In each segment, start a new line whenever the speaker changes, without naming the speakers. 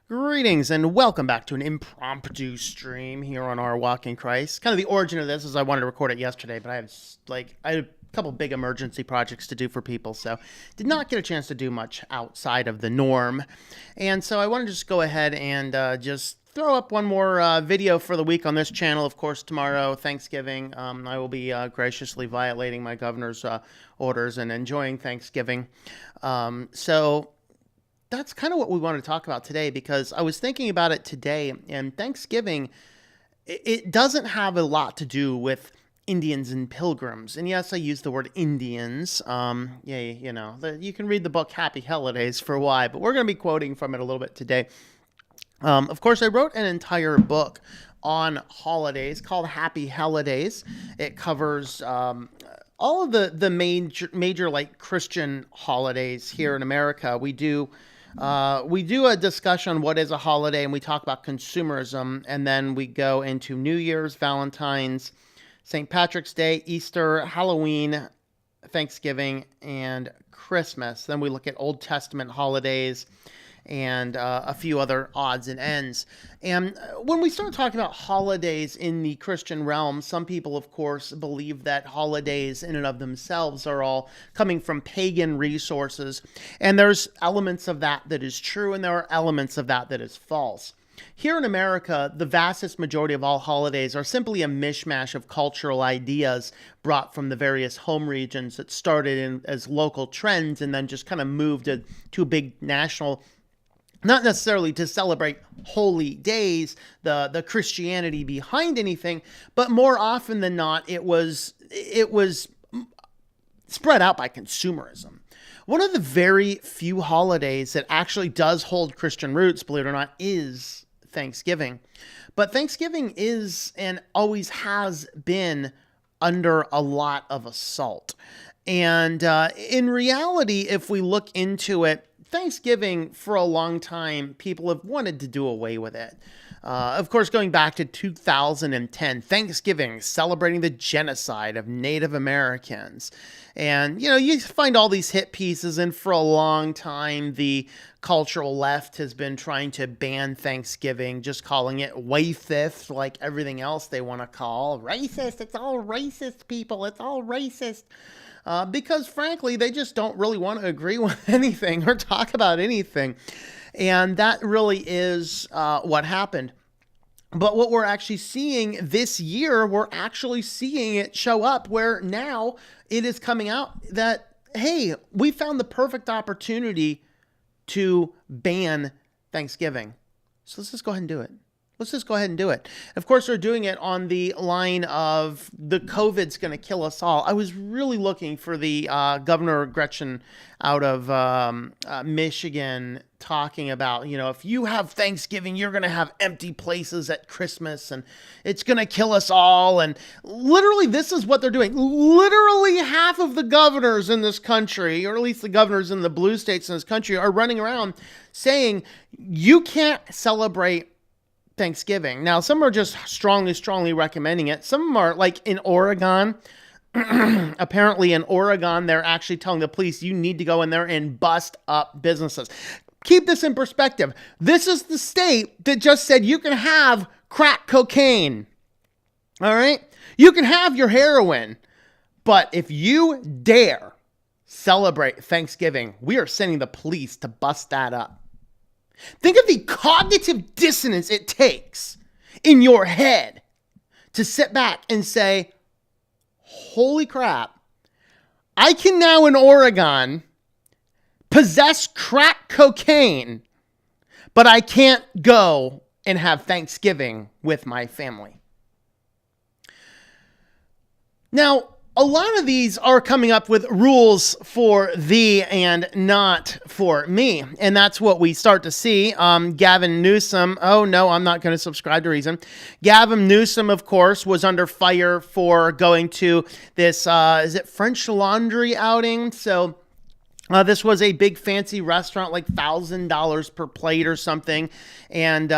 Greetings and welcome back to an impromptu stream here on our Walk in Christ. Kind of the origin of this is I wanted to record it yesterday, but I had a couple big emergency projects to do for people, so did not get a chance to do much outside of the norm. And so I wanted to just go ahead and just throw up one more video for the week on this channel. Of course, tomorrow, Thanksgiving, I will be graciously violating my governor's orders and enjoying Thanksgiving. So that's kind of what we want to talk about today, because I was thinking about it today, and Thanksgiving, it doesn't have a lot to do with Indians and Pilgrims. And yes, I use the word Indians. You can read the book Happy Holidays for why, but we're going to be quoting from it a little bit today. Of course, I wrote an entire book on holidays called Happy Holidays. It covers all of the major like Christian holidays here in America. We do a discussion on what is a holiday, and we talk about consumerism, and then we go into New Year's, Valentine's, St. Patrick's Day, Easter, Halloween, Thanksgiving, and Christmas. Then we look at Old Testament holidays and a few other odds and ends. And when we start talking about holidays in the Christian realm, some people, of course, believe that holidays in and of themselves are all coming from pagan resources. And there's elements of that is true, and there are elements of that is false. Here in America, the vastest majority of all holidays are simply a mishmash of cultural ideas brought from the various home regions that started as local trends and then just kind of moved to a big national, not necessarily to celebrate holy days, the Christianity behind anything, but more often than not, it was spread out by consumerism. One of the very few holidays that actually does hold Christian roots, believe it or not, is Thanksgiving. But Thanksgiving is and always has been under a lot of assault. And in reality, if we look into it, Thanksgiving, for a long time, people have wanted to do away with it. Of course, going back to 2010, Thanksgiving, celebrating the genocide of Native Americans. And, you find all these hit pieces, and for a long time, the cultural left has been trying to ban Thanksgiving, just calling it racist, like everything else they want to call racist. It's all racist, people. It's all racist. Because frankly, they just don't really want to agree with anything or talk about anything. And that really is what happened. But what we're actually seeing this year, we're actually seeing it show up where now it is coming out that, hey, we found the perfect opportunity to ban Thanksgiving. So let's just go ahead and do it. Of course, they're doing it on the line of the COVID's going to kill us all. I was really looking for the Governor Gretchen out of Michigan talking about, if you have Thanksgiving, you're going to have empty places at Christmas and it's going to kill us all. And literally, this is what they're doing. Literally half of the governors in this country, or at least the governors in the blue states in this country, are running around saying you can't celebrate Thanksgiving. Now, some are just strongly recommending it. Some of them are like in Oregon. Apparently in Oregon, they're actually telling the police, you need to go in there and bust up businesses. Keep this in perspective. This is the state that just said you can have crack cocaine. All right? You can have your heroin. But if you dare celebrate Thanksgiving, we are sending the police to bust that up. Think of the cognitive dissonance it takes in your head to sit back and say, holy crap, I can now in Oregon possess crack cocaine, but I can't go and have Thanksgiving with my family. Now, a lot of these are coming up with rules for thee and not for me. And that's what we start to see. Gavin Newsom, oh no, I'm not going to subscribe to Reason. Gavin Newsom, of course, was under fire for going to this, is it French Laundry outing? So this was a big fancy restaurant, like $1,000 per plate or something. And,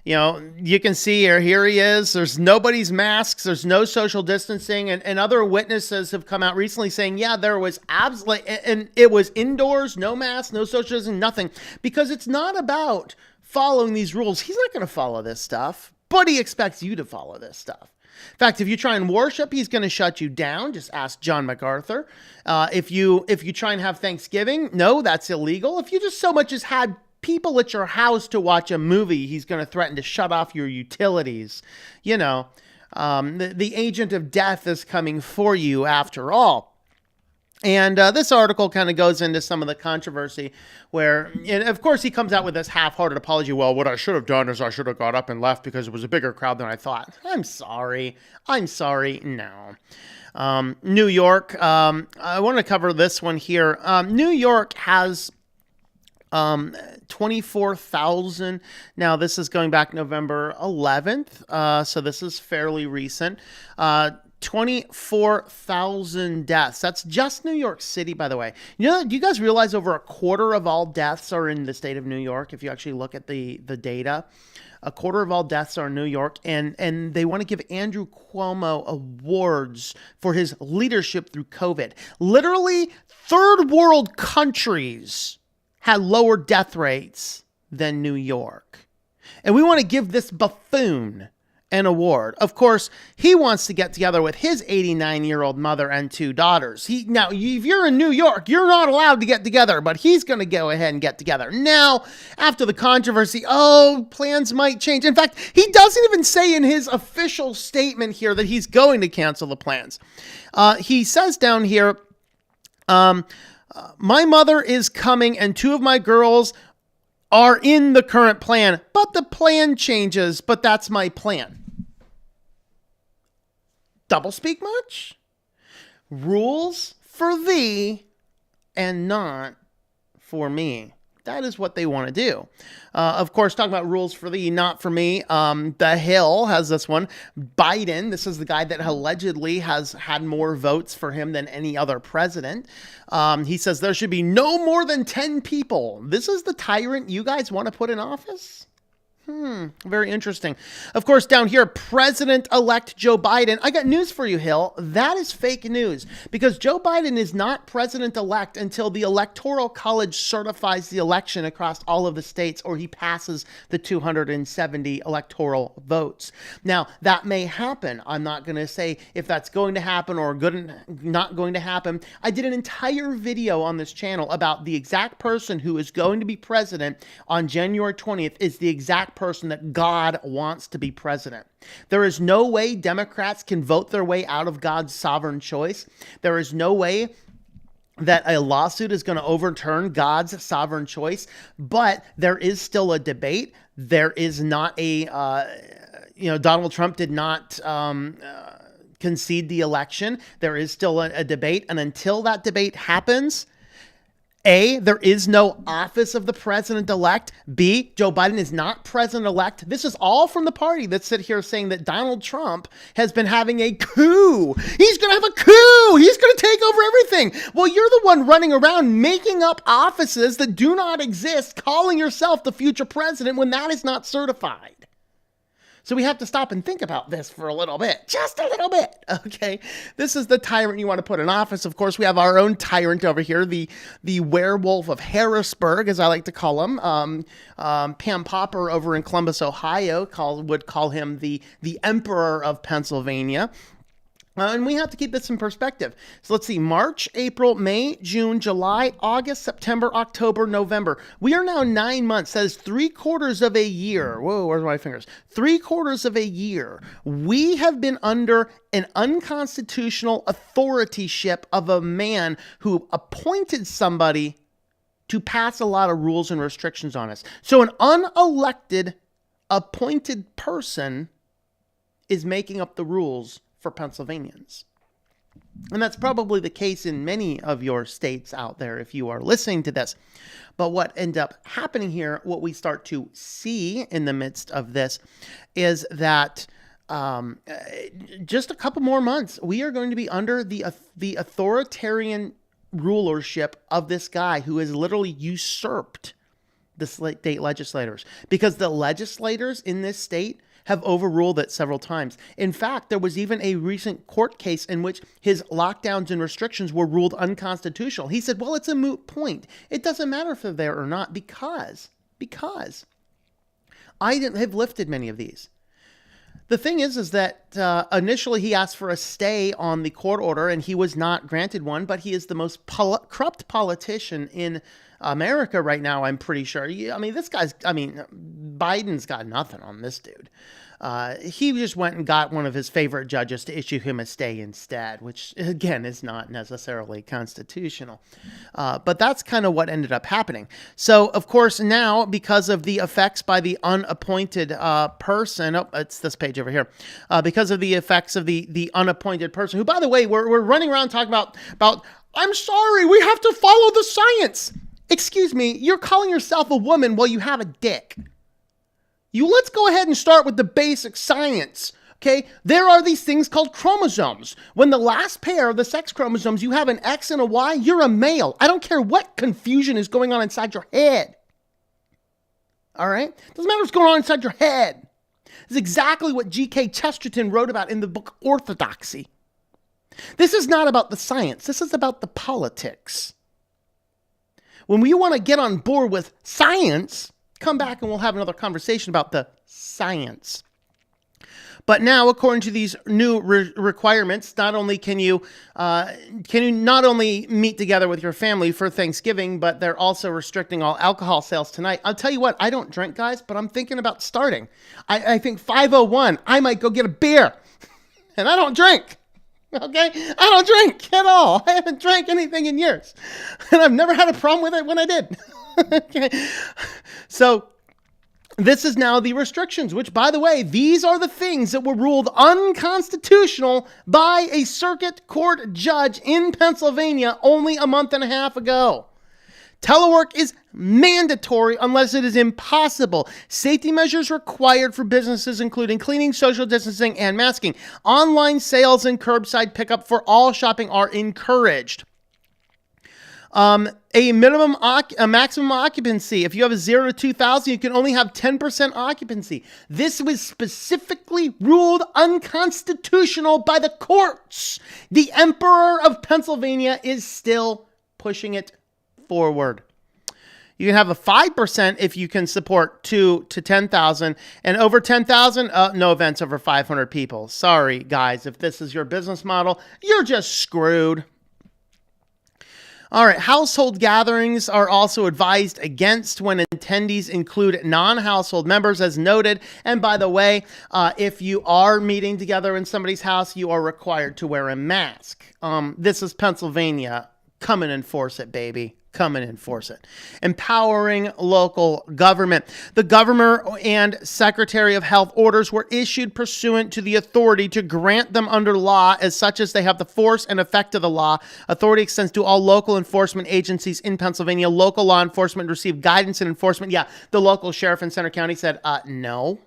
you can see here he is. There's nobody's masks. There's no social distancing. And other witnesses have come out recently saying, yeah, there was absolutely, and it was indoors, no masks, no social distancing, nothing. Because it's not about following these rules. He's not going to follow this stuff, but he expects you to follow this stuff. In fact, if you try and worship, he's going to shut you down. Just ask John MacArthur. If you try and have Thanksgiving, no, that's illegal. If you just so much as had people at your house to watch a movie, he's going to threaten to shut off your utilities. You know, the agent of death is coming for you after all. And this article kind of goes into some of the controversy where, and of course, he comes out with this half-hearted apology. Well, what I should have done is I should have got up and left because it was a bigger crowd than I thought. I'm sorry. No. New York. I want to cover this one here. New York has 24,000. Now, this is going back November 11th. So this is fairly recent. 24,000 deaths. That's just New York City, by the way. You know, do you guys realize over a quarter of all deaths are in the state of New York? If you actually look at the data, a quarter of all deaths are in New York, and they want to give Andrew Cuomo awards for his leadership through COVID. Literally, third world countries had lower death rates than New York. And we want to give this buffoon an award. Of course, he wants to get together with his 89-year-old mother and 2 daughters. Now, if you're in New York, you're not allowed to get together, but he's going to go ahead and get together. Now, after the controversy, plans might change. In fact, he doesn't even say in his official statement here that he's going to cancel the plans. He says down here, my mother is coming and 2 of my girls are in the current plan, but the plan changes, but that's my plan. Double speak much? Rules for thee and not for me. That is what they want to do. Of course, talking about rules for thee, not for me. The Hill has this one. Biden, this is the guy that allegedly has had more votes for him than any other president. He says there should be no more than 10 people. This is the tyrant you guys want to put in office? Very interesting. Of course, down here, President-elect Joe Biden. I got news for you, Hill. That is fake news because Joe Biden is not president-elect until the Electoral College certifies the election across all of the states or he passes the 270 electoral votes. Now, that may happen. I'm not going to say if that's going to happen or not going to happen. I did an entire video on this channel about the exact person who is going to be president on January 20th is the exact person that God wants to be president. There is no way Democrats can vote their way out of God's sovereign choice. There is no way that a lawsuit is going to overturn God's sovereign choice, but there is still a debate. There is not a, Donald Trump did not concede the election. There is still a debate. And until that debate happens, A, there is no office of the president-elect. B, Joe Biden is not president-elect. This is all from the party that sit here saying that Donald Trump has been having a coup. He's going to have a coup. He's going to take over everything. Well, you're the one running around making up offices that do not exist, calling yourself the future president when that is not certified. So we have to stop and think about this for a little bit, just a little bit, okay? This is the tyrant you want to put in office. Of course, we have our own tyrant over here, the werewolf of Harrisburg, as I like to call him. Pam Popper over in Columbus, Ohio, would call him the emperor of Pennsylvania. And we have to keep this in perspective. So let's see, March, April, May, June, July, August, September, October, November. We are now 9 months. That is 3/4 of a year. Whoa, where's my fingers? 3/4 of a year. We have been under an unconstitutional authorship of a man who appointed somebody to pass a lot of rules and restrictions on us. So an unelected, appointed person is making up the rules for Pennsylvanians. And that's probably the case in many of your states out there if you are listening to this. But what ends up happening here, what we start to see in the midst of this is that just a couple more months, we are going to be under the authoritarian rulership of this guy who has literally usurped the state legislators, because the legislators in this state have overruled it several times. In fact, there was even a recent court case in which his lockdowns and restrictions were ruled unconstitutional. He said, well, it's a moot point. It doesn't matter if they're there or not because I have lifted many of these. The thing is that initially he asked for a stay on the court order, and he was not granted one, but he is the most corrupt politician in America right now, I'm pretty sure. Biden's got nothing on this dude. He just went and got one of his favorite judges to issue him a stay instead, which, again, is not necessarily constitutional. But that's kind of what ended up happening. So, of course, now, because of the effects by the unappointed person, it's this page over here, because of the effects of the unappointed person, who, by the way, we're running around talking about, I'm sorry, we have to follow the science. Excuse me, you're calling yourself a woman while you have a dick. Let's go ahead and start with the basic science, okay? There are these things called chromosomes. When the last pair of the sex chromosomes, you have an X and a Y, you're a male. I don't care what confusion is going on inside your head. All right? Doesn't matter what's going on inside your head. This is exactly what G.K. Chesterton wrote about in the book Orthodoxy. This is not about the science. This is about the politics. When we want to get on board with science, come back and we'll have another conversation about the science. But now, according to these new requirements, not only can you not only meet together with your family for Thanksgiving, but they're also restricting all alcohol sales tonight. I'll tell you what, I don't drink, guys, but I'm thinking about starting. I think 5:01, I might go get a beer, and I don't drink. Okay? I don't drink at all. I haven't drank anything in years, and I've never had a problem with it when I did. Okay. So this is now the restrictions, which, by the way, these are the things that were ruled unconstitutional by a circuit court judge in Pennsylvania only a month and a half ago. Telework is mandatory unless it is impossible. Safety measures required for businesses, including cleaning, social distancing, and masking. Online sales and curbside pickup for all shopping are encouraged. A maximum occupancy. If you have a 0 to 2,000, you can only have 10% occupancy. This was specifically ruled unconstitutional by the courts. The Emperor of Pennsylvania is still pushing it forward. You can have a 5% if you can support 2 to 10,000, and over 10,000, no events over 500 people. Sorry, guys, if this is your business model, you're just screwed. All right, household gatherings are also advised against when attendees include non-household members, as noted. And by the way, if you are meeting together in somebody's house, you are required to wear a mask. This is Pennsylvania. Come and enforce it, baby. Come and enforce it. Empowering local government. The governor and secretary of health orders were issued pursuant to the authority to grant them under law, as such as they have the force and effect of the law. Authority extends to all local enforcement agencies in Pennsylvania. Local law enforcement received guidance and enforcement. Yeah, the local sheriff in Center County said, no,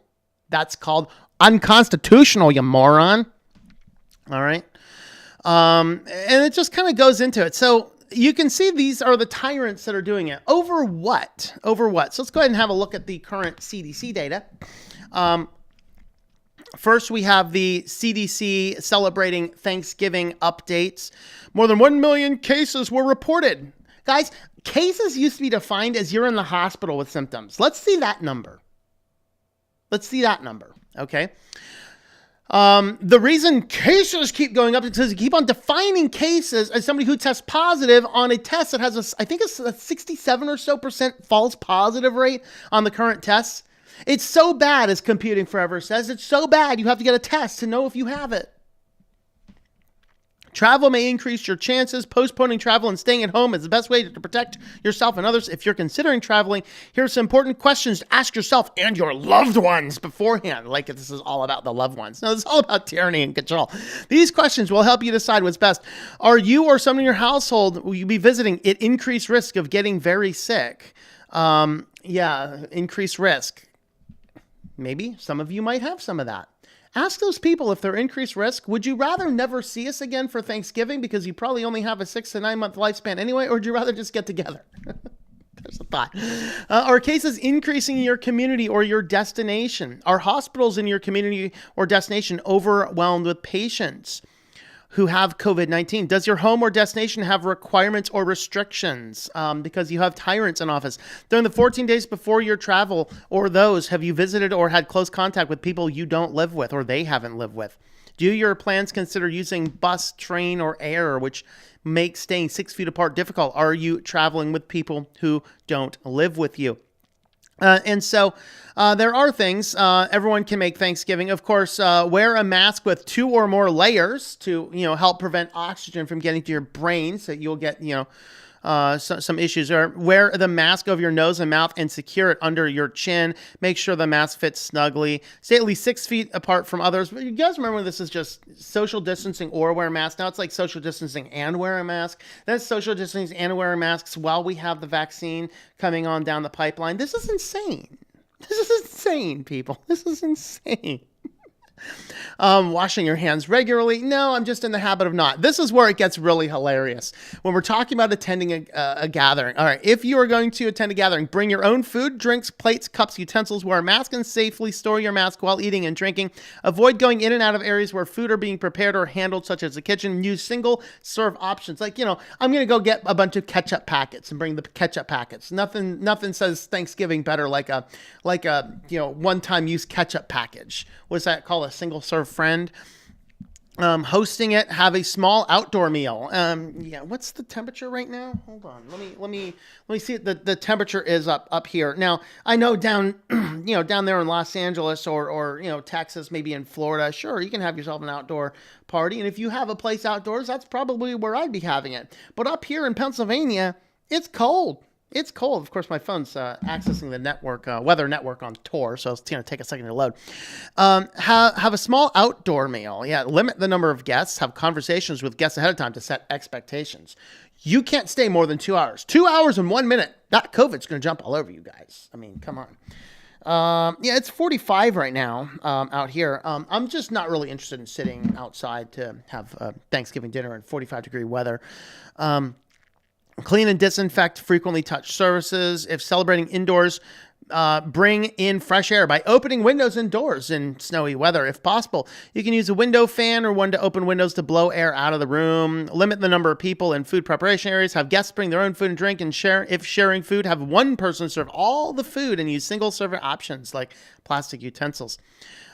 that's called unconstitutional, you moron. All right. And it just kind of goes into it. So you can see these are the tyrants that are doing it. Over what? Over what? So let's go ahead and have a look at the current CDC data. First, we have the CDC celebrating Thanksgiving updates. More than 1 million cases were reported. Guys, cases used to be defined as you're in the hospital with symptoms. Let's see that number. Let's see that number, okay? The reason cases keep going up is because you keep on defining cases as somebody who tests positive on a test that has I think it's a 67 or so % false positive rate on the current tests. It's so bad, as Computing Forever says. It's so bad you have to get a test to know if you have it. Travel may increase your chances. Postponing travel and staying at home is the best way to protect yourself and others. If you're considering traveling, here are some important questions to ask yourself and your loved ones beforehand. Like this is all about the loved ones. No, it's all about tyranny and control. These questions will help you decide what's best. Are you or someone in your household will you be visiting at increased risk of getting very sick? Increased risk. Maybe some of you might have some of that. Ask those people if they're increased risk. Would you rather never see us again for Thanksgiving because you probably only have a 6 to 9 month lifespan anyway, or would you rather just get together? There's a thought. Are cases increasing in your community or your destination? Are hospitals in your community or destination overwhelmed with patients? who have COVID-19. Does your home or destination have requirements or restrictions because you have tyrants in office? During the 14 days before your travel or those, have you visited or had close contact with people you don't live with or they haven't lived with? Do your plans consider using bus, train, or air, which makes staying 6 feet apart difficult? Are you traveling with people who don't live with you? And so there are things everyone can make Thanksgiving. Of course, wear a mask with 2 or more layers to, help prevent oxygen from getting to your brain. So you'll get, some issues. Or wear the mask over your nose and mouth and secure it under your chin. Make sure the mask fits snugly. Stay at least 6 feet apart from others. But you guys remember this is just social distancing or wear a mask. Now it's like social distancing and wear a mask. That's social distancing and wearing masks while we have the vaccine coming on down the pipeline. This is insane. This is insane, people. This is insane. Washing your hands regularly. No, I'm just in the habit of not. This is where it gets really hilarious. When we're talking about attending a gathering. All right, if you are going to attend a gathering, bring your own food, drinks, plates, cups, utensils, wear a mask, and safely store your mask while eating and drinking. Avoid going in and out of areas where food are being prepared or handled, such as the kitchen. Use single-serve options. Like, I'm going to go get a bunch of ketchup packets and bring the ketchup packets. Nothing says Thanksgiving better like a one-time use ketchup package. What's that called? A single-serve friend. Hosting it, have a small outdoor meal. What's the temperature right now? Hold on. Let me see. The temperature is up here. Now, I know down there in Los Angeles or Texas, maybe in Florida, sure, you can have yourself an outdoor party. And if you have a place outdoors, that's probably where I'd be having it. But up here in Pennsylvania, it's cold. It's cold. Of course, my phone's accessing the network, weather network on Tor, so it's going to take a second to load. Have a small outdoor meal. Yeah, limit the number of guests. Have conversations with guests ahead of time to set expectations. You can't stay more than 2 hours. 2 hours and 1 minute. That COVID's going to jump all over you guys. I mean, come on. It's 45 right now out here. I'm just not really interested in sitting outside to have Thanksgiving dinner in 45-degree weather. Clean and disinfect frequently touched surfaces. If celebrating indoors, bring in fresh air by opening windows and doors in snowy weather, if possible. You can use a window fan or one to open windows to blow air out of the room. Limit the number of people in food preparation areas. Have guests bring their own food and drink, and share. If sharing food, have one person serve all the food and use single-server options like plastic utensils.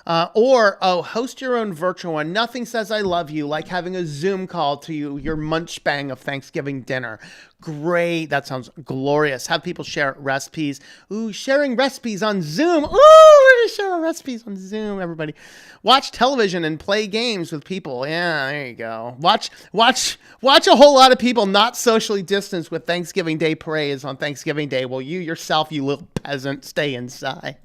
Host your own virtual one. Nothing says I love you like having a Zoom call to your munch bang of Thanksgiving dinner. Great. That sounds glorious. Have people share recipes. Ooh, sharing recipes on Zoom. Ooh, we're going to share our recipes on Zoom, everybody. Watch television and play games with people. Yeah, there you go. Watch a whole lot of people not socially distanced with Thanksgiving Day parades on Thanksgiving Day. Well, you yourself, you little peasant, stay inside.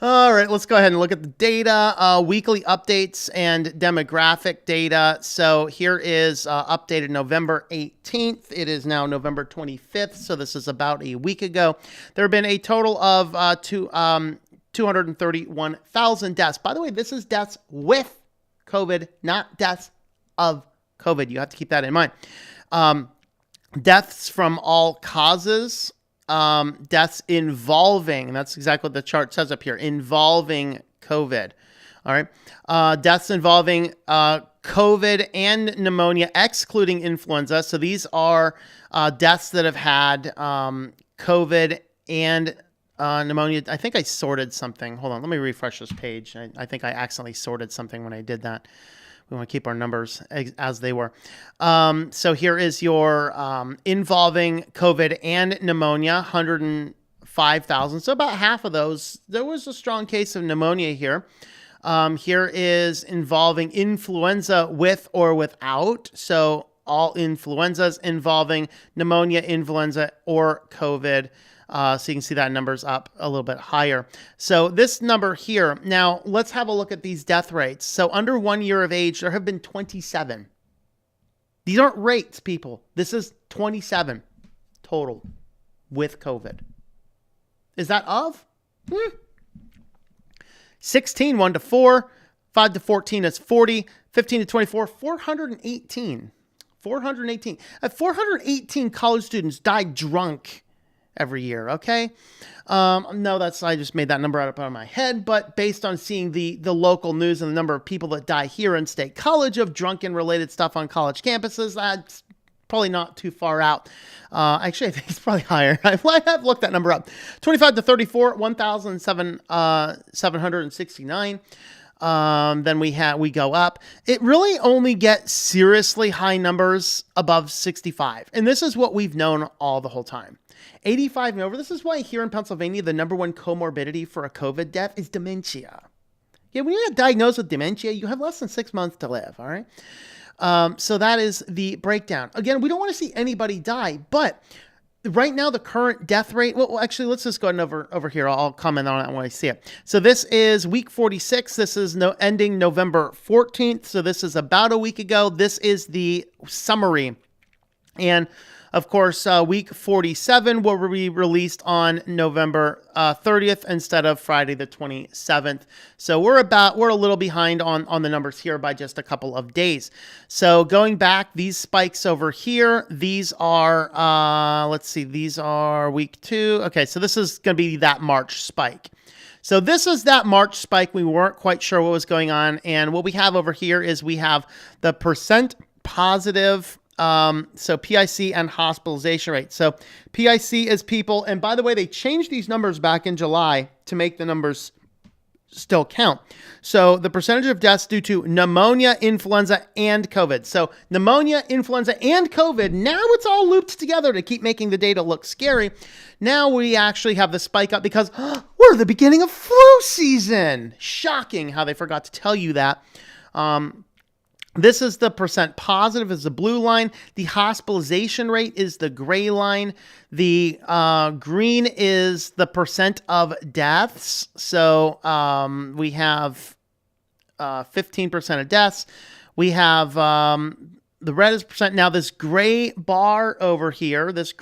All right, let's go ahead and look at the data, weekly updates and demographic data. So here is updated November 18th. It is now November 25th, so this is about a week ago. There have been a total of 231,000 deaths. By the way, this is deaths with COVID, not deaths of COVID. You have to keep that in mind. Deaths from all causes. Deaths involving, and that's exactly what the chart says up here, involving COVID. All right. Deaths involving COVID and pneumonia, excluding influenza. So these are deaths that have had COVID and pneumonia. I think I sorted something. Hold on. Let me refresh this page. I think I accidentally sorted something when I did that. We want to keep our numbers as they were. So here is your involving COVID and pneumonia, 105,000. So about half of those. There was a strong case of pneumonia here. Here is involving influenza with or without. So all influenzas involving pneumonia, influenza, or COVID. So you can see that number's up a little bit higher. So this number here, now let's have a look at these death rates. So under 1 year of age, there have been 27. These aren't rates, people. This is 27 total with COVID. Is that of? 16, 1 to 4, 5 to 14 is 40, 15 to 24, 418. 418. 418 college students died drunk every year. Okay. No, I just made that number up out of my head, but based on seeing the local news and the number of people that die here in State College of drunken related stuff on college campuses, that's probably not too far out. Actually, I think it's probably higher. I have looked that number up. 25 to 34, 1,769. Then we go up. It really only gets seriously high numbers above 65. And this is what we've known all the whole time. 85 and over. This is why here in Pennsylvania, the number one comorbidity for a COVID death is dementia. Yeah, when you get diagnosed with dementia, you have less than 6 months to live. All right. So that is the breakdown. Again, we don't want to see anybody die, but right now the current death rate, well, actually, let's just go ahead and over here. I'll comment on it when I see it. So this is week 46. This is ending November 14th. So this is about a week ago. This is the summary. And of course, week 47 will be released on November 30th instead of Friday the 27th. So we're a little behind on the numbers here by just a couple of days. So going back, these spikes over here, these are, these are week 2. Okay, so this is going to be that March spike. So this is that March spike. We weren't quite sure what was going on. And what we have over here is we have the percent positive, so PIC and hospitalization rate. So PIC is people, and by the way, they changed these numbers back in July to make the numbers still count. So the percentage of deaths due to pneumonia, influenza, and COVID. So pneumonia, influenza, and COVID, now it's all looped together to keep making the data look scary. Now we actually have the spike up because we're at the beginning of flu season. Shocking how they forgot to tell you that. This is the percent positive is the blue line. The hospitalization rate is the gray line. The green is the percent of deaths. So we have 15% of deaths. We have the red is percent. Now this gray bar over here, this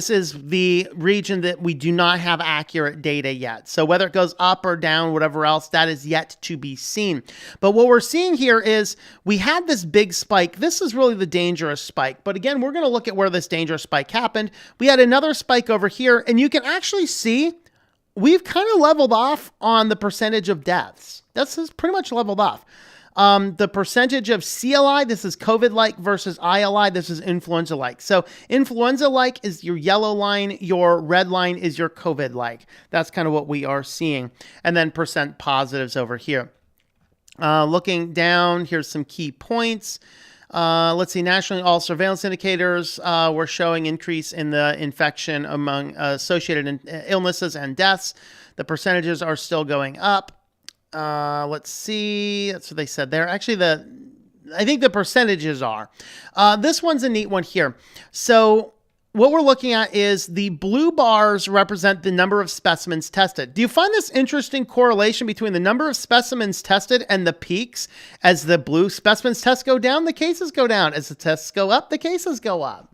is the region that we do not have accurate data yet. So whether it goes up or down, whatever else, that is yet to be seen. But what we're seeing here is we had this big spike. This is really the dangerous spike. But again, we're going to look at where this dangerous spike happened. We had another spike over here, and you can actually see we've kind of leveled off on the percentage of deaths. This is pretty much leveled off. The percentage of CLI, this is COVID-like versus ILI, this is influenza-like. So influenza-like is your yellow line, your red line is your COVID-like. That's kind of what we are seeing. And then percent positives over here. Looking down, here's some key points. Let's see, nationally, all surveillance indicators were showing increase in the infection among associated illnesses and deaths. The percentages are still going up. Let's see. That's what they said there. Actually, I think the percentages are. This one's a neat one here. So what we're looking at is the blue bars represent the number of specimens tested. Do you find this interesting correlation between the number of specimens tested and the peaks? As the blue specimens tests go down, the cases go down. As the tests go up, the cases go up.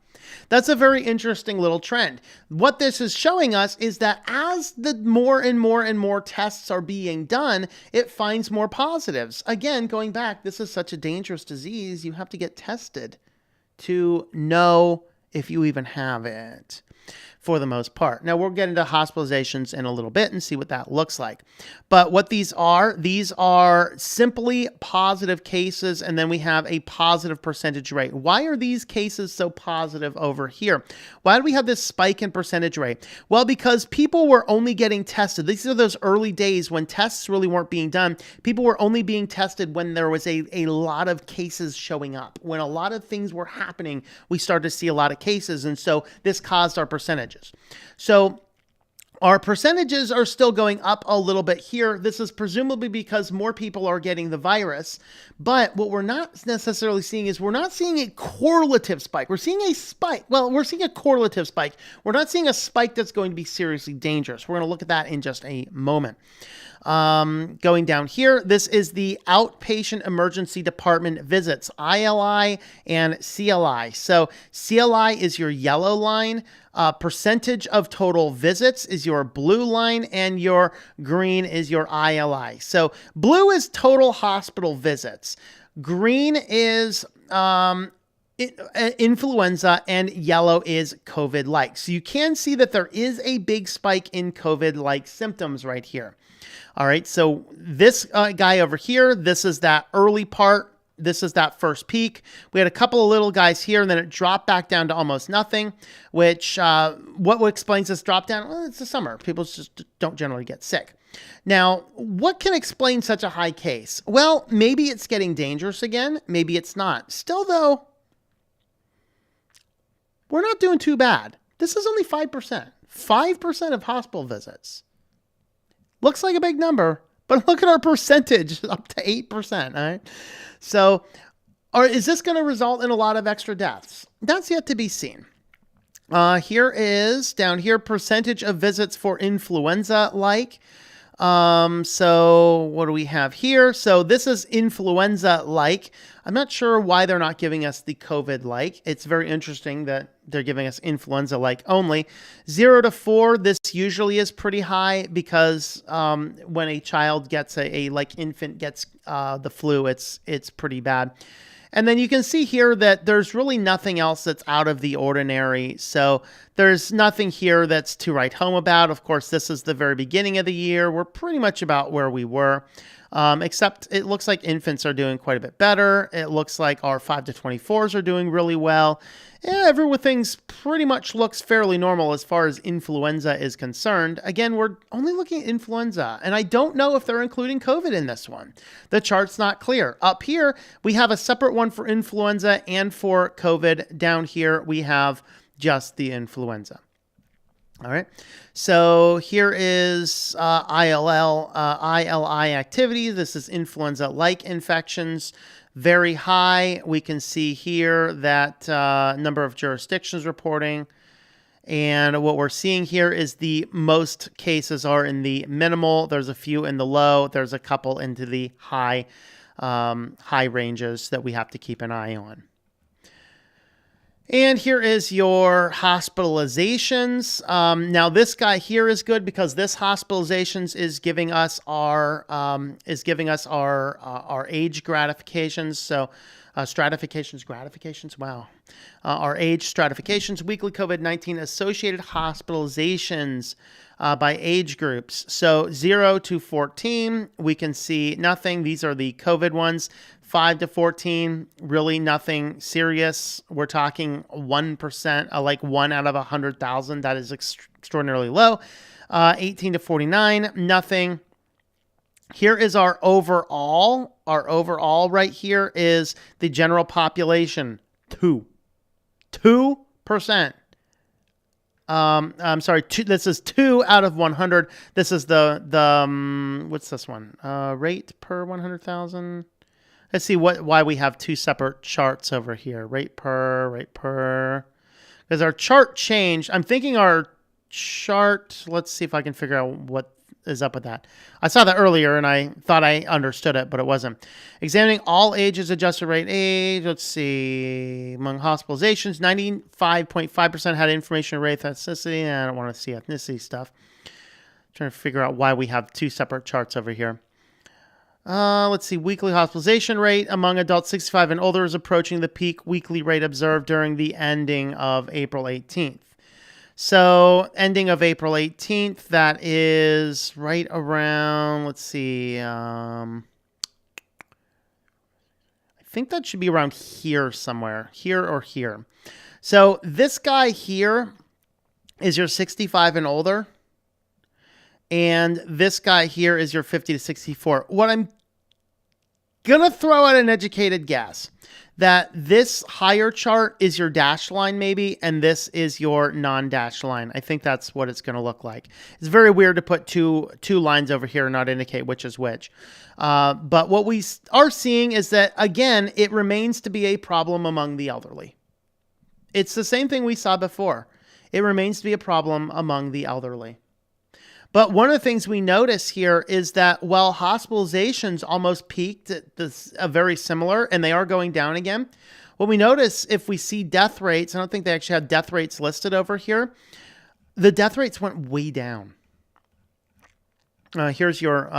That's a very interesting little trend. What this is showing us is that as the more and more tests are being done, it finds more positives. Again, going back, this is such a dangerous disease. You have to get tested to know if you even have it, for the most part. Now, we'll get into hospitalizations in a little bit and see what that looks like. But what these are simply positive cases, and then we have a positive percentage rate. Why are these cases so positive over here? Why do we have this spike in percentage rate? Well, because people were only getting tested. These are those early days when tests really weren't being done. People were only being tested when there was a lot of cases showing up. When a lot of things were happening, we started to see a lot of cases, and so this caused our percentage. So our percentages are still going up a little bit here. This is presumably because more people are getting the virus. But what we're not necessarily seeing is we're not seeing a correlative spike. We're seeing a spike. Well, we're seeing a correlative spike. We're not seeing a spike that's going to be seriously dangerous. We're going to look at that in just a moment. Going down here, this is the outpatient emergency department visits, ILI and CLI. So CLI is your yellow line. Percentage of total visits is your blue line, and your green is your ILI. So blue is total hospital visits. Green is influenza, and yellow is COVID-like. So you can see that there is a big spike in COVID-like symptoms right here. All right, so this guy over here, this is that early part. This is that first peak. We had a couple of little guys here, and then it dropped back down to almost nothing, which what explains this drop down? Well, it's the summer. People just don't generally get sick. Now, what can explain such a high case? Well, maybe it's getting dangerous again. Maybe it's not. Still, though, we're not doing too bad. This is only 5%. 5% of hospital visits. Looks like a big number, but look at our percentage, up to 8%. All right. So, is this going to result in a lot of extra deaths? That's yet to be seen. Here is, down here, percentage of visits for influenza-like. So what do we have here? So this is influenza-like. I'm not sure why they're not giving us the COVID-like. It's very interesting that they're giving us influenza-like only. 0 to 4, this usually is pretty high because when a child gets like infant gets the flu, it's pretty bad. And then you can see here that there's really nothing else that's out of the ordinary. So there's nothing here that's to write home about. Of course, this is the very beginning of the year. We're pretty much about where we were, except it looks like infants are doing quite a bit better. It looks like our 5 to 24s are doing really well. Yeah, everything's pretty much looks fairly normal as far as influenza is concerned. Again, we're only looking at influenza, and I don't know if they're including COVID in this one. The chart's not clear. Up here, we have a separate one for influenza and for COVID. Down here, we have just the influenza. All right. So here is ILI activity. This is influenza-like infections. Very high. We can see here that number of jurisdictions reporting. And what we're seeing here is the most cases are in the minimal. There's a few in the low. There's a couple into the high ranges that we have to keep an eye on. And here is your hospitalizations. Now this guy here is good because this hospitalizations is giving us our age gratifications. So stratifications. Wow. Our age stratifications, weekly COVID-19 associated hospitalizations by age groups. So 0 to 14, we can see nothing. These are the COVID ones. 5 to 14, really nothing serious. We're talking 1%, like 1 out of 100,000. That is extraordinarily low. 18 to 49, nothing. Here is our overall. Our overall right here is the general population. 2%. I'm sorry. This is 2 out of 100. This is the what's this one? Rate per 100,000. Let's see why we have two separate charts over here. Rate per. Because our chart changed. I'm thinking our chart. Let's see if I can figure out what is up with that. I saw that earlier and I thought I understood it, but it wasn't. Examining all ages, adjusted rate age. Let's see. Among hospitalizations, 95.5% had information rate ethnicity. I don't want to see ethnicity stuff. Trying to figure out why we have two separate charts over here. Let's see. Weekly hospitalization rate among adults 65 and older is approaching the peak weekly rate observed during the ending of April 18th. So ending of April 18th, that is right around, let's see. I think that should be around here somewhere. Here or here. So this guy here is your 65 and older. And this guy here is your 50 to 64. What I'm going to throw out an educated guess that this higher chart is your dashed line maybe, and this is your non-dashed line. I think that's what it's going to look like. It's very weird to put two lines over here and not indicate which is which. But what we are seeing is that, again, it remains to be a problem among the elderly. It's the same thing we saw before. It remains to be a problem among the elderly. But one of the things we notice here is that while hospitalizations almost peaked at this, very similar, and they are going down again, what we notice if we see death rates, I don't think they actually have death rates listed over here, the death rates went way down. Here's your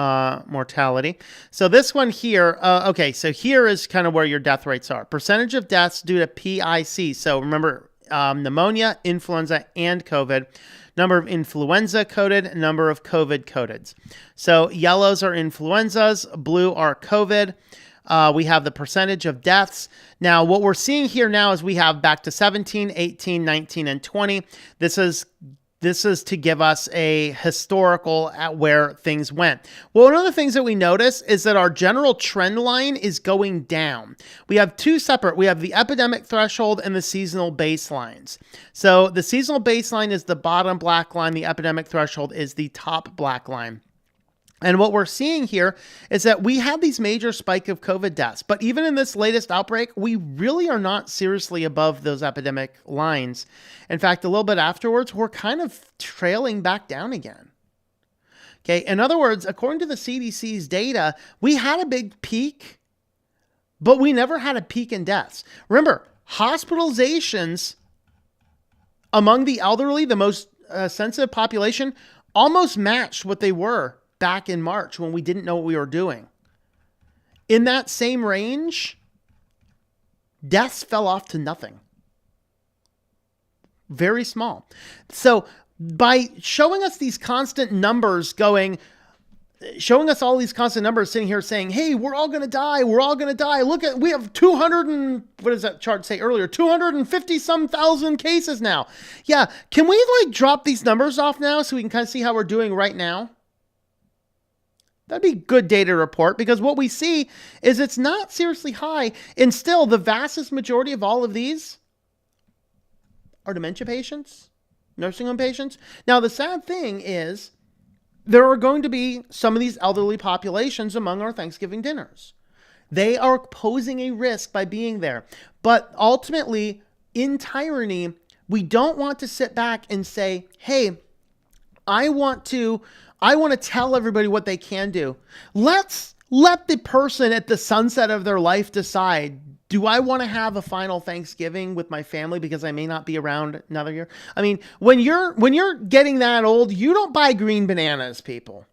mortality. So this one here, okay, so here is kind of where your death rates are. Percentage of deaths due to PIC. So remember, pneumonia, influenza, and COVID. Number of influenza coded, number of COVID coded. So yellows are influenzas, blue are COVID. We have the percentage of deaths. Now, what we're seeing here now is we have back to 17, 18, 19, and 20. This is to give us a historical at where things went. Well, one of the things that we notice is that our general trend line is going down. We have two separate. We have the epidemic threshold and the seasonal baselines. So the seasonal baseline is the bottom black line. The epidemic threshold is the top black line. And what we're seeing here is that we had these major spike of COVID deaths, but even in this latest outbreak, we really are not seriously above those epidemic lines. In fact, a little bit afterwards, we're kind of trailing back down again. Okay. In other words, according to the CDC's data, we had a big peak, but we never had a peak in deaths. Remember, hospitalizations among the elderly, the most sensitive population, almost matched what they were back in March when we didn't know what we were doing. In that same range, deaths fell off to nothing. Very small. So by showing us these constant numbers showing us all these constant numbers sitting here saying, hey, we're all going to die. We're all going to die. Look at, we have 200 and what does that chart say earlier? 250 some thousand cases now. Yeah. Can we drop these numbers off now so we can kind of see how we're doing right now? That'd be good data to report, because what we see is it's not seriously high. And still, the vastest majority of all of these are dementia patients, nursing home patients. Now, the sad thing is there are going to be some of these elderly populations among our Thanksgiving dinners. They are posing a risk by being there. But ultimately, in tyranny, we don't want to sit back and say, hey, I want to tell everybody what they can do. Let's let the person at the sunset of their life decide, do I want to have a final Thanksgiving with my family because I may not be around another year? I mean, when you're getting that old, you don't buy green bananas, people.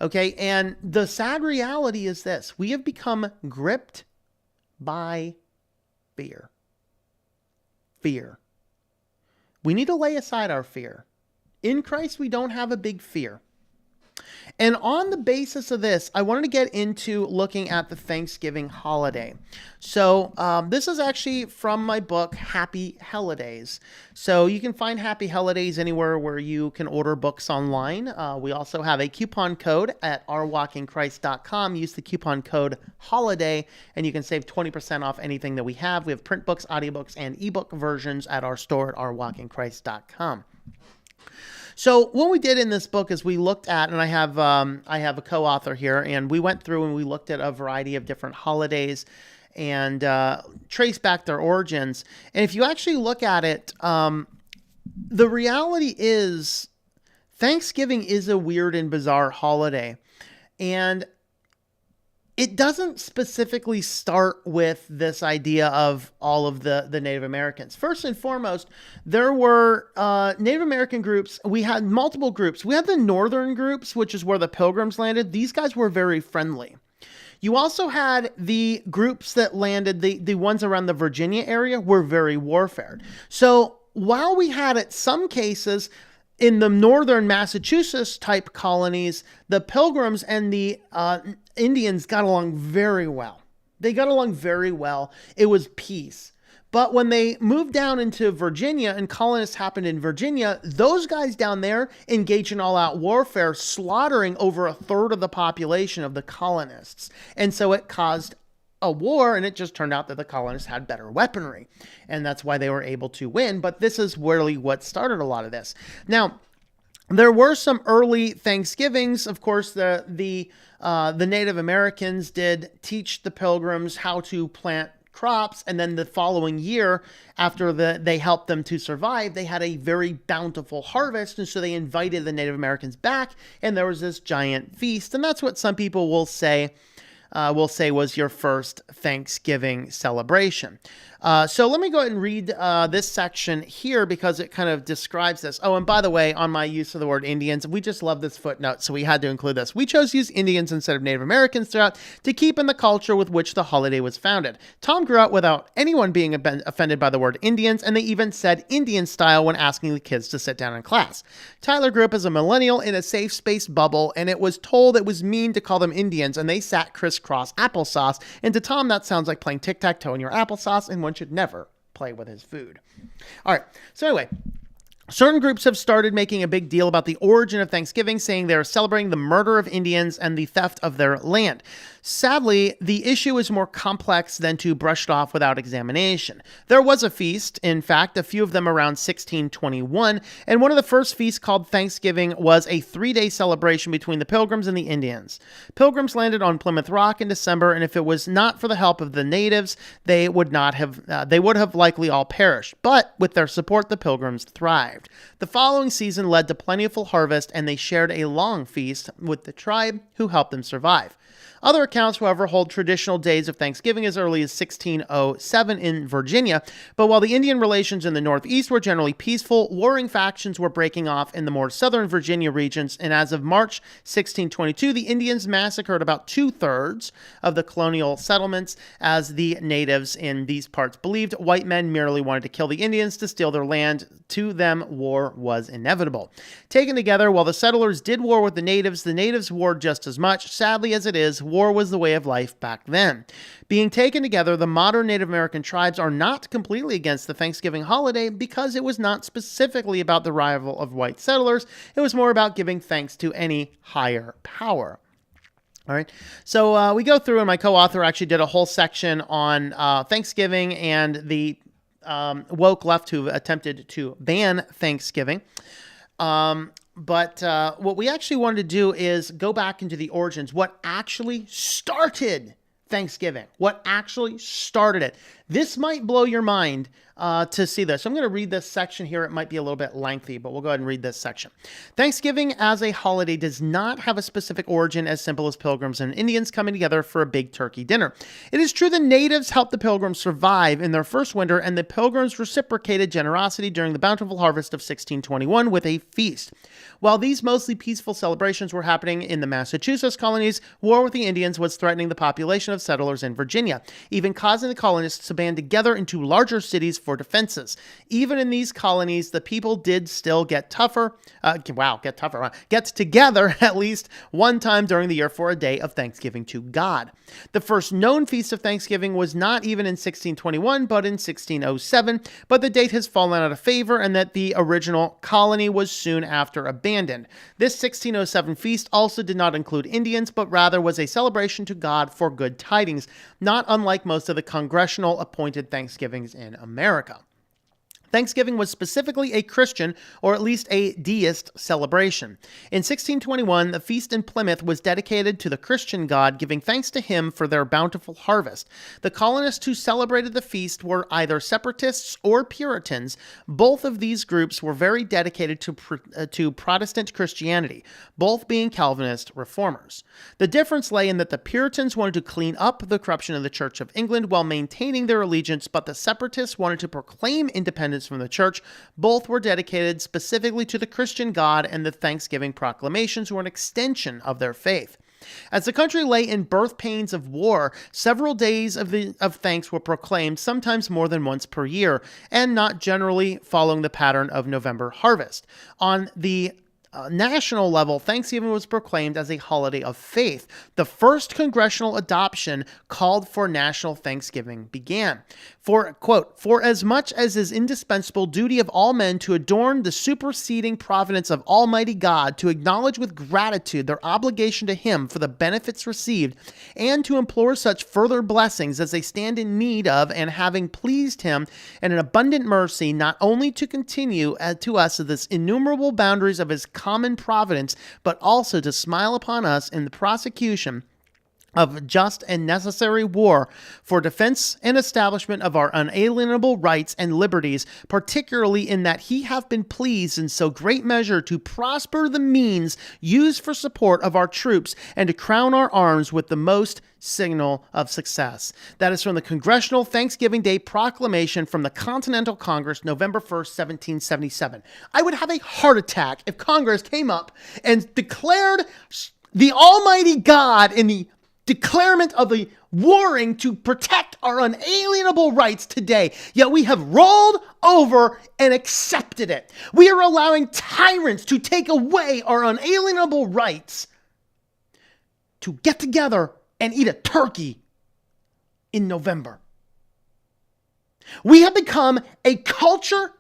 Okay, and the sad reality is this. We have become gripped by fear. Fear. We need to lay aside our fear. In Christ, we don't have a big fear. And on the basis of this, I wanted to get into looking at the Thanksgiving holiday. So this is actually from my book, Happy Holidays. So you can find Happy Holidays anywhere where you can order books online. We also have a coupon code at ourwalkinchrist.com. Use the coupon code HOLIDAY, and you can save 20% off anything that we have. We have print books, audiobooks, and ebook versions at our store at ourwalkinchrist.com. So what we did in this book is we looked at, and I have a co-author here, and we went through and we looked at a variety of different holidays and traced back their origins. And if you actually look at it, the reality is Thanksgiving is a weird and bizarre holiday. And it doesn't specifically start with this idea of all of the Native Americans. First and foremost, there were Native American groups. We had multiple groups. We had the northern groups, which is where the Pilgrims landed. These guys were very friendly. You also had the groups that landed, the ones around the Virginia area were very warfared. So while we had at some cases in the northern Massachusetts type colonies, the Pilgrims and the Indians got along very well. They got along very well. It was peace. But when they moved down into Virginia and colonists happened in Virginia, those guys down there engaged in all-out warfare, slaughtering over a third of the population of the colonists. And so it caused a war, and it just turned out that the colonists had better weaponry. And that's why they were able to win. But this is really what started a lot of this. Now, there were some early Thanksgivings. Of course, the Native Americans did teach the Pilgrims how to plant crops, and then the following year, after they helped them to survive, they had a very bountiful harvest, and so they invited the Native Americans back, and there was this giant feast, and that's what some people will say was your first Thanksgiving celebration. So let me go ahead and read this section here because it kind of describes this. Oh, and by the way, on my use of the word Indians, we just love this footnote, so we had to include this. We chose to use Indians instead of Native Americans throughout to keep in the culture with which the holiday was founded. Tom grew up without anyone being offended by the word Indians, and they even said Indian style when asking the kids to sit down in class. Tyler grew up as a millennial in a safe space bubble, and it was told it was mean to call them Indians, and they sat crisscross applesauce. And to Tom, that sounds like playing tic-tac-toe in your applesauce, and one should never play with his food. All right. So anyway, certain groups have started making a big deal about the origin of Thanksgiving, saying they are celebrating the murder of Indians and the theft of their land. Sadly, the issue is more complex than to brush it off without examination. There was a feast, in fact, a few of them around 1621, and one of the first feasts, called Thanksgiving, was a 3-day celebration between the Pilgrims and the Indians. Pilgrims landed on Plymouth Rock in December, and if it was not for the help of the natives, they would have likely all perished. But with their support, the Pilgrims thrived. The following season led to plentiful harvest, and they shared a long feast with the tribe who helped them survive. Other accounts, however, hold traditional days of Thanksgiving as early as 1607 in Virginia, but while the Indian relations in the Northeast were generally peaceful, warring factions were breaking off in the more southern Virginia regions, and as of March 1622, the Indians massacred about 2/3 of the colonial settlements, as the natives in these parts believed white men merely wanted to kill the Indians to steal their land. To them, war was inevitable. Taken together, while the settlers did war with the natives warred just as much. Sadly as it is, war was the way of life back then. Being taken together, the modern Native American tribes are not completely against the Thanksgiving holiday because it was not specifically about the arrival of white settlers. It was more about giving thanks to any higher power. All right. So we go through, and my co-author actually did a whole section on Thanksgiving and the woke left who attempted to ban Thanksgiving. But what we actually wanted to do is go back into the origins. What actually started Thanksgiving? What actually started it? This might blow your mind to see this. So I'm going to read this section here. It might be a little bit lengthy, but we'll go ahead and read this section. Thanksgiving as a holiday does not have a specific origin as simple as Pilgrims and Indians coming together for a big turkey dinner. It is true the natives helped the Pilgrims survive in their first winter, and the Pilgrims reciprocated generosity during the bountiful harvest of 1621 with a feast. While these mostly peaceful celebrations were happening in the Massachusetts colonies, war with the Indians was threatening the population of settlers in Virginia, even causing the colonists to band together into larger cities for defenses. Even in these colonies, the people did still get together at least one time during the year for a day of Thanksgiving to God. The first known feast of Thanksgiving was not even in 1621, but in 1607, but the date has fallen out of favor, and that the original colony was soon after abandoned. This 1607 feast also did not include Indians, but rather was a celebration to God for good tidings, not unlike most of the congressional appointed Thanksgivings in America. Thanksgiving was specifically a Christian, or at least a deist, celebration. In 1621, the feast in Plymouth was dedicated to the Christian God, giving thanks to him for their bountiful harvest. The colonists who celebrated the feast were either separatists or Puritans. Both of these groups were very dedicated to Protestant Christianity, both being Calvinist reformers. The difference lay in that the Puritans wanted to clean up the corruption of the Church of England while maintaining their allegiance, but the separatists wanted to proclaim independence from the church. Both were dedicated specifically to the Christian God, and the Thanksgiving proclamations were an extension of their faith. As the country lay in birth pains of war, several days of thanks were proclaimed, sometimes more than once per year, and not generally following the pattern of November harvest. On the national level, Thanksgiving was proclaimed as a holiday of faith. The first congressional adoption called for national Thanksgiving began. For, quote, "For as much as is indispensable duty of all men to adorn the superseding providence of Almighty God, to acknowledge with gratitude their obligation to Him for the benefits received, and to implore such further blessings as they stand in need of, and having pleased Him in an abundant mercy, not only to continue to us this innumerable boundaries of His common providence, but also to smile upon us in the prosecution of just and necessary war for defense and establishment of our unalienable rights and liberties, particularly in that he hath been pleased in so great measure to prosper the means used for support of our troops and to crown our arms with the most signal of success. That is from the Congressional Thanksgiving Day Proclamation from the Continental Congress, November 1st, 1777. I would have a heart attack if Congress came up and declared the Almighty God in the declarement of the warring to protect our unalienable rights today. Yet we have rolled over and accepted it. We are allowing tyrants to take away our unalienable rights to get together and eat a turkey in November. We have become a culture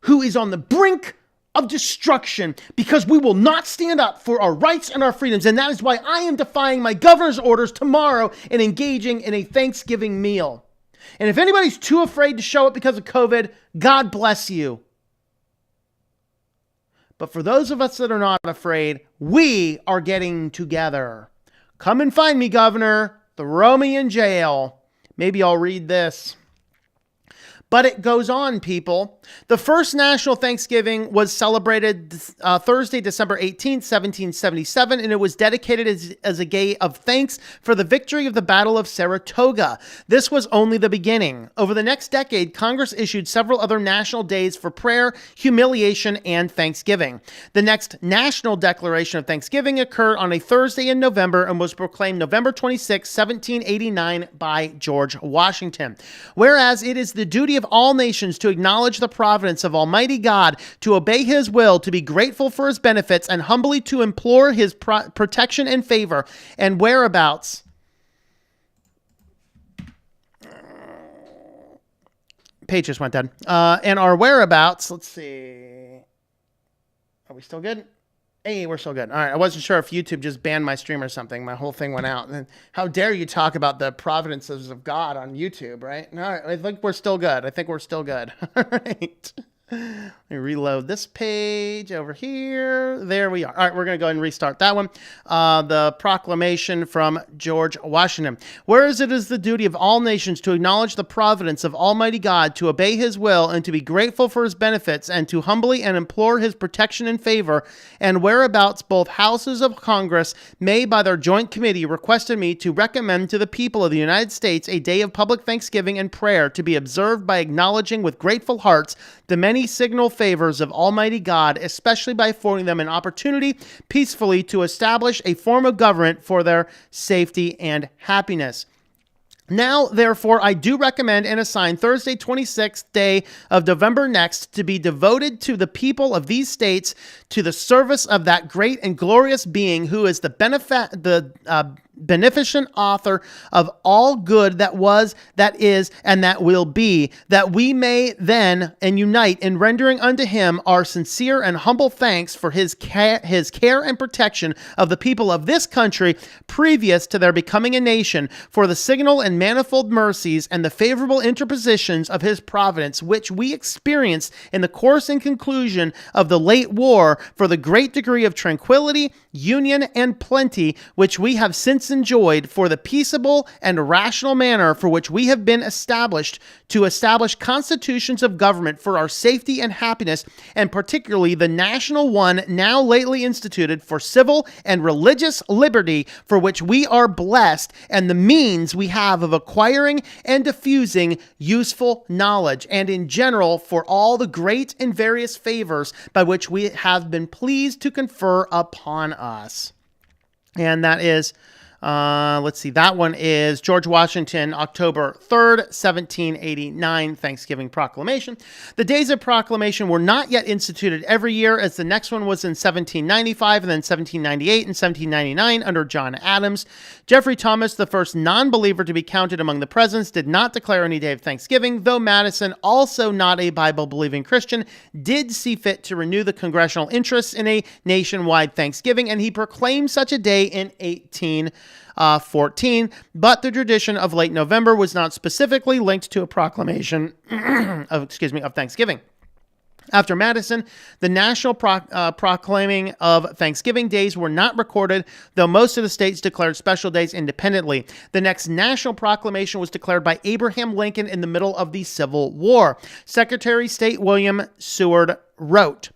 who is on the brink of destruction because we will not stand up for our rights and our freedoms. And that is why I am defying my governor's orders tomorrow and engaging in a Thanksgiving meal. And if anybody's too afraid to show up because of COVID, God bless you. But for those of us that are not afraid, we are getting together. Come and find me, Governor. Throw me in jail. Maybe I'll read this. But it goes on, people. The first national Thanksgiving was celebrated Thursday, December 18th, 1777, and it was dedicated as a day of thanks for the victory of the Battle of Saratoga. This was only the beginning. Over the next decade, Congress issued several other national days for prayer, humiliation, and Thanksgiving. The next National Declaration of Thanksgiving occurred on a Thursday in November and was proclaimed November 26, 1789 by George Washington. Whereas it is the duty of all nations to acknowledge the providence of Almighty God, to obey his will, to be grateful for his benefits, and humbly to implore his protection and favor, and whereabouts. Page just went dead. And our whereabouts, let's see. Are we still good? Hey, we're still good. All right. I wasn't sure if YouTube just banned my stream or something. My whole thing went out. And how dare you talk about the providences of God on YouTube, right? All right. I think we're still good. All right. Let me reload this page over here. There we are. All right, we're going to go ahead and restart that one. The proclamation from George Washington. Whereas it is the duty of all nations to acknowledge the providence of Almighty God, to obey his will, and to be grateful for his benefits, and to humbly and implore his protection and favor, and whereabouts both houses of Congress may by their joint committee requested me to recommend to the people of the United States a day of public thanksgiving and prayer to be observed by acknowledging with grateful hearts the many signal favors of Almighty God, especially by affording them an opportunity peacefully to establish a form of government for their safety and happiness. Now, therefore, I do recommend and assign Thursday, 26th day of November next to be devoted to the people of these states to the service of that great and glorious being who is the beneficent author of all good that was, that is, and that will be, that we may then and unite in rendering unto him our sincere and humble thanks for his care and protection of the people of this country previous to their becoming a nation, for the signal and manifold mercies and the favorable interpositions of his providence, which we experienced in the course and conclusion of the late war, for the great degree of tranquility, union, and plenty, which we have since enjoyed, for the peaceable and rational manner for which we have been established to establish constitutions of government for our safety and happiness, and particularly the national one now lately instituted for civil and religious liberty, for which we are blessed, and the means we have of acquiring and diffusing useful knowledge, and in general for all the great and various favors by which we have been pleased to confer upon us. And that is, let's see, that one is George Washington, October 3rd, 1789, Thanksgiving Proclamation. The days of proclamation were not yet instituted every year, as the next one was in 1795 and then 1798 and 1799 under John Adams. Jeffrey Thomas, the first non-believer to be counted among the presidents, did not declare any day of Thanksgiving, though Madison, also not a Bible-believing Christian, did see fit to renew the congressional interest in a nationwide Thanksgiving, and he proclaimed such a day in 1814, but the tradition of late November was not specifically linked to a proclamation of Thanksgiving. After Madison, the national proclaiming of Thanksgiving days were not recorded, though most of the states declared special days independently. The next national proclamation was declared by Abraham Lincoln in the middle of the Civil War. Secretary of State William Seward wrote,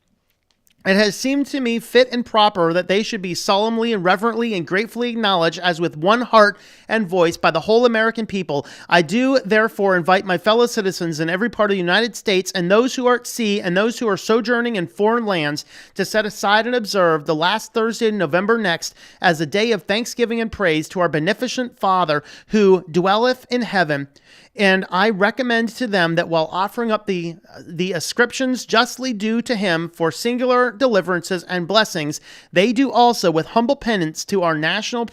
"It has seemed to me fit and proper that they should be solemnly and reverently and gratefully acknowledged as with one heart and voice by the whole American people. I do therefore invite my fellow citizens in every part of the United States and those who are at sea and those who are sojourning in foreign lands to set aside and observe the last Thursday in November next as a day of thanksgiving and praise to our beneficent Father who dwelleth in heaven. And I recommend to them that while offering up the ascriptions justly due to him for singular deliverances and blessings, they do also with humble penance to our national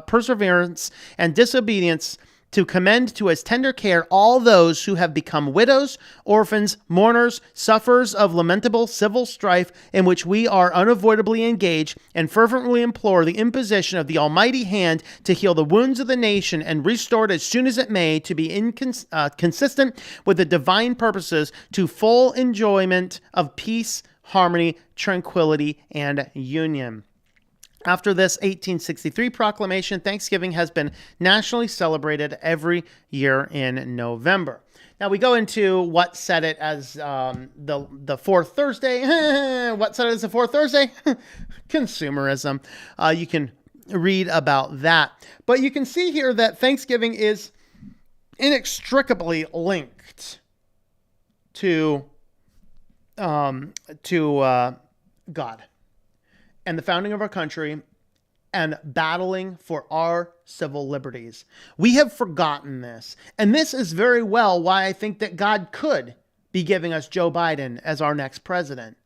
perseverance and disobedience to commend to his tender care all those who have become widows, orphans, mourners, sufferers of lamentable civil strife in which we are unavoidably engaged, and fervently implore the imposition of the Almighty hand to heal the wounds of the nation and restore it as soon as it may to be consistent with the divine purposes to full enjoyment of peace, harmony, tranquility, and union." After this 1863 proclamation, Thanksgiving has been nationally celebrated every year in November. Now we go into what set it as the fourth Thursday. What set it as the fourth Thursday? Consumerism. You can read about that. But you can see here that Thanksgiving is inextricably linked to God and the founding of our country and battling for our civil liberties. We have forgotten this. And this is very well why I think that God could be giving us Joe Biden as our next president,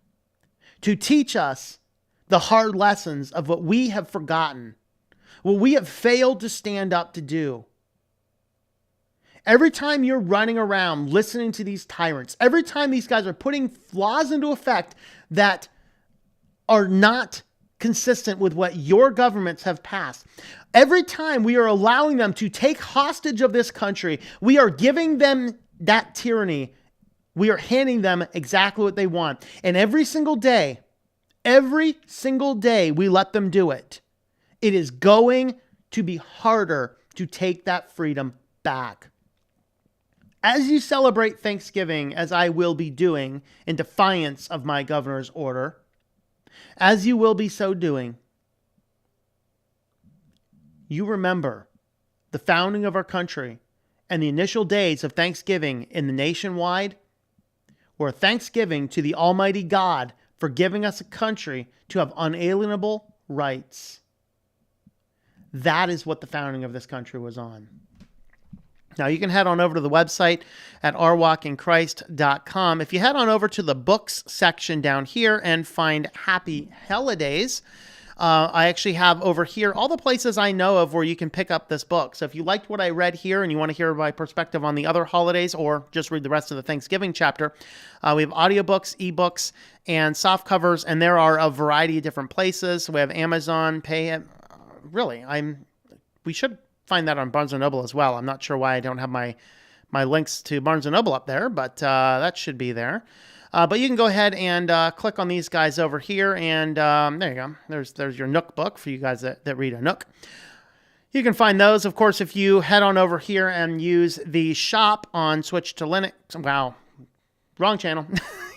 to teach us the hard lessons of what we have forgotten, what we have failed to stand up to do. Every time you're running around listening to these tyrants, every time these guys are putting laws into effect that are not consistent with what your governments have passed, every time we are allowing them to take hostage of this country, we are giving them that tyranny. We are handing them exactly what they want. And every single day we let them do it. It is going to be harder to take that freedom back. As you celebrate Thanksgiving, as I will be doing in defiance of my governor's order, as you will be so doing, you remember the founding of our country and the initial days of Thanksgiving in the nationwide were thanksgiving to the Almighty God for giving us a country to have unalienable rights. That is what the founding of this country was on. Now, you can head on over to the website at ourwalkinchrist.com. If you head on over to the books section down here and find Happy Holidays, I actually have over here all the places I know of where you can pick up this book. So if you liked what I read here and you want to hear my perspective on the other holidays or just read the rest of the Thanksgiving chapter, we have audiobooks, ebooks, and soft covers, and there are a variety of different places. We have Amazon, we should find that on Barnes & Noble as well. I'm not sure why I don't have my links to Barnes & Noble up there, but that should be there. But you can go ahead and click on these guys over here, and there you go. There's your Nook book for you guys that read a Nook. You can find those, of course, if you head on over here and use the shop on Switch to Linux. Wow, wrong channel.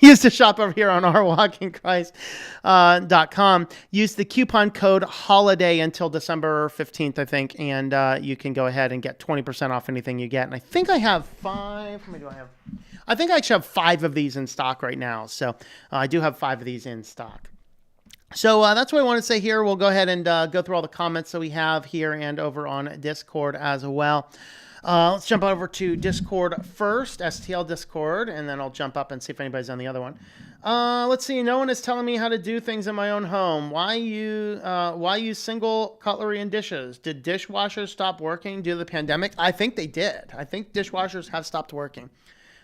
Use the shop over here on ourwalkinchrist.com. Use the coupon code HOLIDAY until December 15th, I think, and you can go ahead and get 20% off anything you get. And I think I have 5. How many do I have? I think I actually have 5 of these in stock right now. So I do have 5 of these in stock. So that's what I want to say here. We'll go ahead and go through all the comments that we have here and over on Discord as well. Let's jump over to Discord first, STL Discord, and then I'll jump up and see if anybody's on the other one. Let's see. No one is telling me how to do things in my own home. Why use single cutlery and dishes? Did dishwashers stop working due to the pandemic? I think they did. I think dishwashers have stopped working.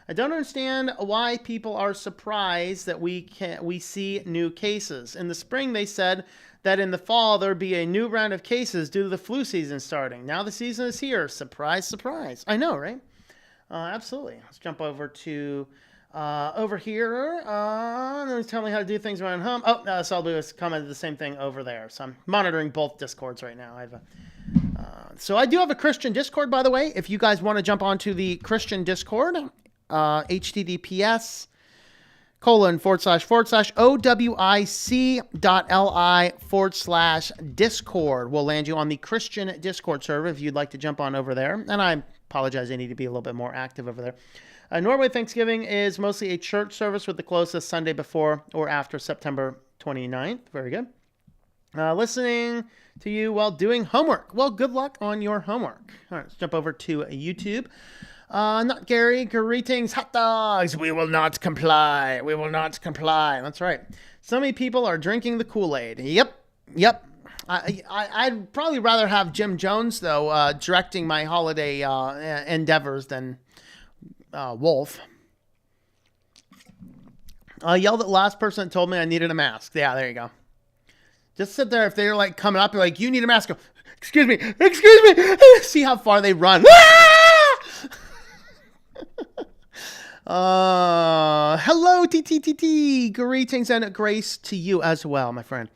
I don't understand why people are surprised that we see new cases. In the spring, they said that in the fall there'd be a new round of cases due to the flu season starting. Now the season is here. Surprise, surprise. I know, right? Absolutely. Let's jump over to Over here, tell me how to do things around home. Oh, Salbu has commented the same thing over there. So I'm monitoring both Discords right now. So I do have a Christian Discord, by the way. If you guys want to jump onto the Christian Discord, https://owic.li/discord will land you on the Christian Discord server if you'd like to jump on over there. And I apologize, I need to be a little bit more active over there. Norway Thanksgiving is mostly a church service with the closest Sunday before or after September 29th. Very good. Listening to you while doing homework. Well, good luck on your homework. All right, let's jump over to YouTube. Not Gary. Greetings, hot dogs. We will not comply. We will not comply. That's right. So many people are drinking the Kool-Aid. Yep. I'd probably rather have Jim Jones, though, directing my holiday endeavors than Wolf. I yelled at the last person that told me I needed a mask. Yeah, there you go. Just sit there. If they're like coming up, you're like, you need a mask. Go, excuse me. See how far they run. Hello, TTTT. Greetings and grace to you as well, my friend.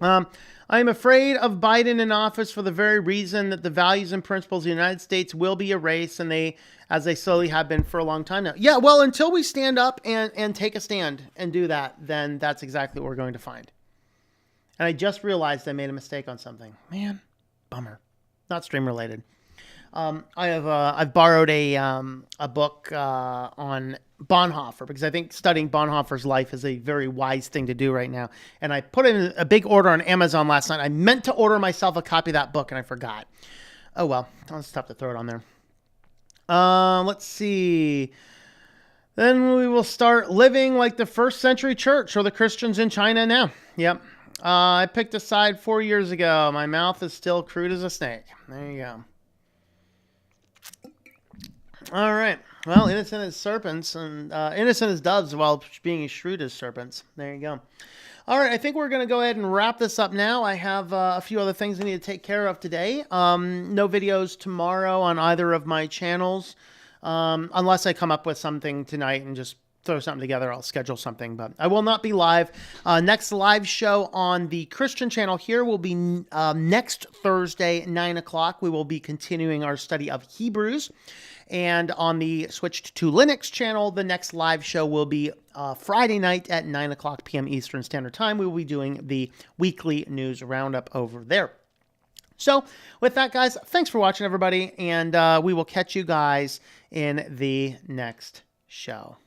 I am afraid of Biden in office for the very reason that the values and principles of the United States will be erased, and as they slowly have been for a long time now. Yeah, well, until we stand up and take a stand and do that, then that's exactly what we're going to find. And I just realized I made a mistake on something. Man, bummer. Not stream related. I've borrowed a book on Bonhoeffer because I think studying Bonhoeffer's life is a very wise thing to do right now. And I put in a big order on Amazon last night. I meant to order myself a copy of that book and I forgot. Oh well, I'll just have to throw it on there. Let's see. Then we will start living like the first century church or the Christians in China now. Yep. I picked a side 4 years ago. My mouth is still crude as a snake. There you go. All right. Well, innocent as serpents and innocent as doves while being shrewd as serpents. There you go. All right. I think we're going to go ahead and wrap this up now. I have a few other things I need to take care of today. No videos tomorrow on either of my channels unless I come up with something tonight and just throw something together. I'll schedule something, but I will not be live. Next live show on the Christian channel here will be next Thursday, 9 o'clock. We will be continuing our study of Hebrews. And on the Switched to Linux channel, the next live show will be Friday night at 9 o'clock p.m. Eastern Standard Time. We will be doing the weekly news roundup over there. So with that, guys, thanks for watching, everybody. And we will catch you guys in the next show.